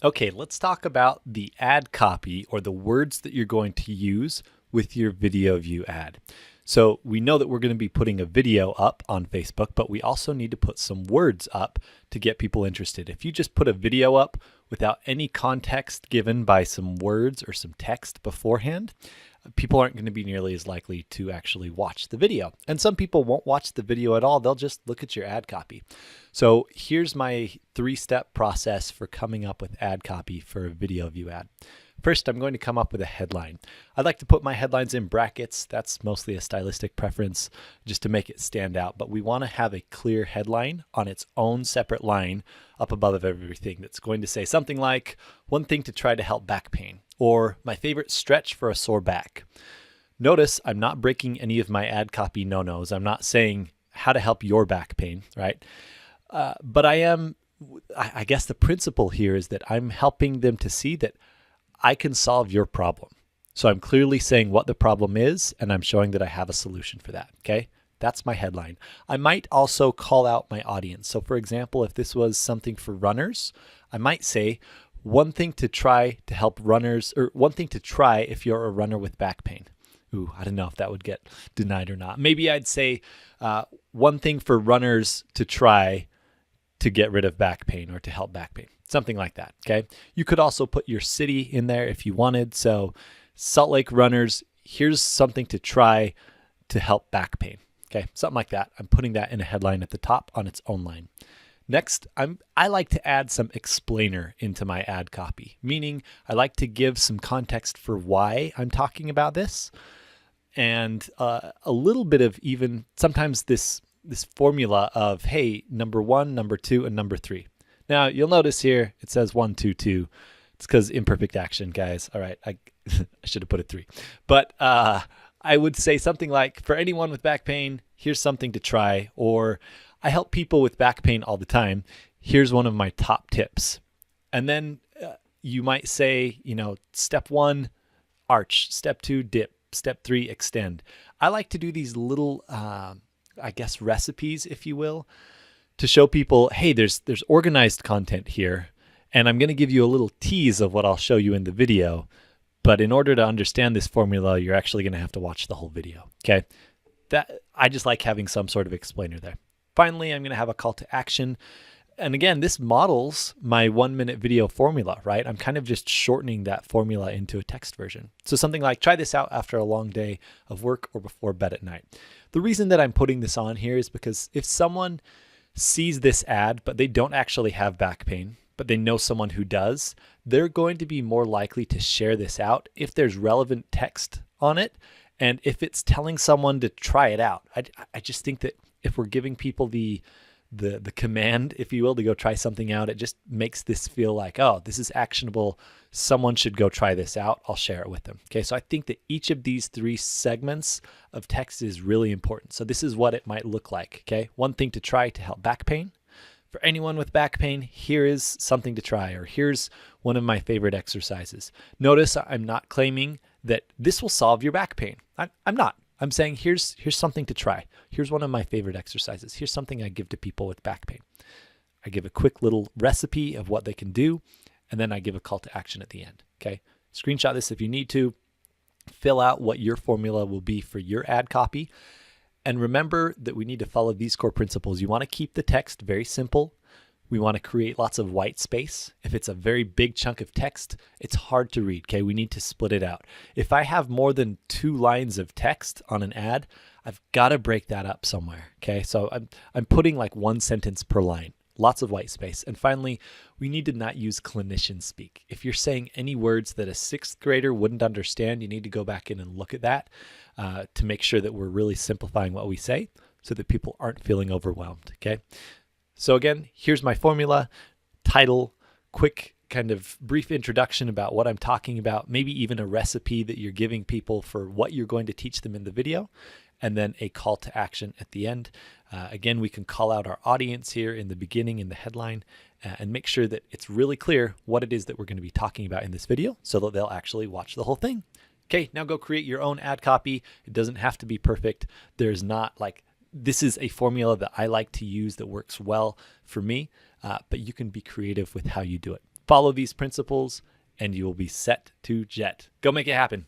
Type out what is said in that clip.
Okay, let's talk about the ad copy or the words that you're going to use with your video view ad. So we know that we're going to be putting a video up on Facebook, but we also need to put some words up to get people interested. If you just put a video up without any context given by some words or some text beforehand, people aren't going to be nearly as likely to actually watch the video. And some people won't watch the video at all. They'll just look at your ad copy. So here's my 3-step process for coming up with ad copy for a video view ad. First, I'm going to come up with a headline. I like to put my headlines in brackets. That's mostly a stylistic preference just to make it stand out. But we want to have a clear headline on its own separate line up above everything that's going to say something like, "One thing to try to help back pain," or "My favorite stretch for a sore back." Notice I'm not breaking any of my ad copy no-nos. I'm not saying how to help your back pain, right? But I guess the principle here is that I'm helping them to see that I can solve your problem. So I'm clearly saying what the problem is, and I'm showing that I have a solution for that, okay? That's my headline. I might also call out my audience. So for example, if this was something for runners, I might say, "One thing to try to help runners," or "One thing to try if you're a runner with back pain." Ooh, I don't know if that would get denied or not. Maybe I'd say, "One thing for runners to try to get rid of back pain or to help back pain." Something like that, okay? You could also put your city in there if you wanted. So Salt Lake runners, here's something to try to help back pain, okay? Something like that. I'm putting that in a headline at the top on its own line. Next, I like to add some explainer into my ad copy, meaning I like to give some context for why I'm talking about this, and a little bit of even sometimes this formula of, hey, number 1, number 2, and number 3. Now, you'll notice here it says 1, 2, 2. It's because imperfect action, guys. All right, I should have put it 3. But I would say something like, "For anyone with back pain, here's something to try," or "I help people with back pain all the time. Here's one of my top tips." And then you might say, step 1, arch. Step 2, dip. Step 3, extend. I like to do these little, recipes, if you will, to show people, hey, there's organized content here, and I'm going to give you a little tease of what I'll show you in the video. But in order to understand this formula, you're actually going to have to watch the whole video, okay? I just like having some sort of explainer there. Finally, I'm going to have a call to action. And again, this models my 1-minute video formula, right? I'm kind of just shortening that formula into a text version. So something like, "Try this out after a long day of work or before bed at night." The reason that I'm putting this on here is because if someone sees this ad, but they don't actually have back pain, but they know someone who does, they're going to be more likely to share this out if there's relevant text on it, and if it's telling someone to try it out. I just think that if we're giving people the command, if you will, to go try something out, it just makes this feel like, oh, this is actionable. Someone should go try this out. I'll share it with them. Okay, so I think that each of these 3 segments of text is really important. So this is what it might look like. Okay, "One thing to try to help back pain. For anyone with back pain, here is something to try," or "Here's one of my favorite exercises." Notice I'm not claiming that this will solve your back pain. I'm not. I'm saying here's something to try. Here's one of my favorite exercises. Here's something I give to people with back pain. I give a quick little recipe of what they can do, and then I give a call to action at the end, okay? Screenshot this if you need to. Fill out what your formula will be for your ad copy. And remember that we need to follow these core principles. You want to keep the text very simple. We want to create lots of white space. If it's a very big chunk of text, it's hard to read, okay? We need to split it out. If I have more than 2 lines of text on an ad, I've got to break that up somewhere, okay? So I'm putting like 1 sentence per line, lots of white space. And finally, we need to not use clinician speak. If you're saying any words that a 6th grader wouldn't understand, you need to go back in and look at that to make sure that we're really simplifying what we say so that people aren't feeling overwhelmed, okay? So again, here's my formula: title, quick kind of brief introduction about what I'm talking about, maybe even a recipe that you're giving people for what you're going to teach them in the video, and then a call to action at the end. Again, we can call out our audience here in the beginning in the headline and make sure that it's really clear what it is that we're going to be talking about in this video so that they'll actually watch the whole thing. Okay, now go create your own ad copy. It doesn't have to be perfect. There's not like this is a formula that I like to use that works well for me, but you can be creative with how you do it. Follow these principles and you will be set to jet. Go make it happen.